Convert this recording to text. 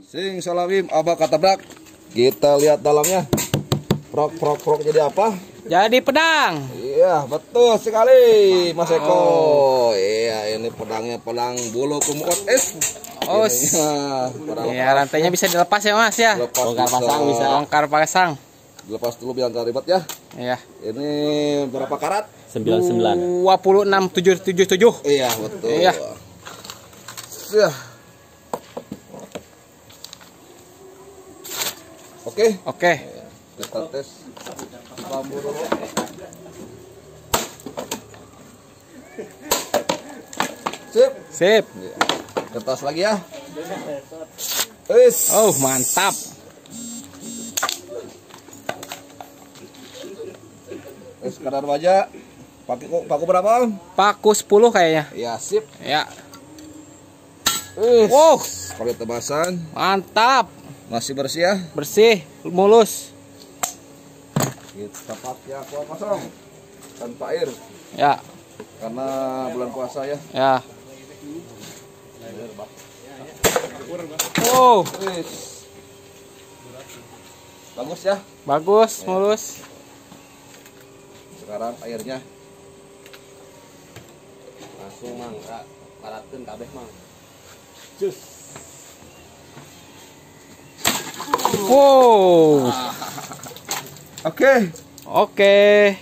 Sing salawim abah katabrak. Kita lihat dalamnya. Frog jadi apa? Jadi pedang. Iya, betul sekali, Mas Eko. Iya, ini pedangnya pedang bulu kumut es. Oh, iya, rantainya bisa dilepas ya, Mas ya. Bongkar pasang bisa. Bongkar pasang. Dilepas dulu biar nggak ribet ya. Iya. Ini berapa karat? 99. 26777. Iya, betul. Iya. Oke. Kita tes bambu dulu. Sip. Kertas lagi ya. Oh, mantap. Kadar baja. Paku berapa? Paku 10 kayaknya. Ya, sip. Ya. Wow, pakai tebasan. Mantap. Masih bersih ya? Bersih, mulus. Kita pakai aqua kosong tanpa air. Ya. Karena bulan puasa ya. Ya. Oh, bagus ya. bagus, mulus. Sekarang airnya langsung mang, karatkeun kabeh mang. cus. Wow. Oke.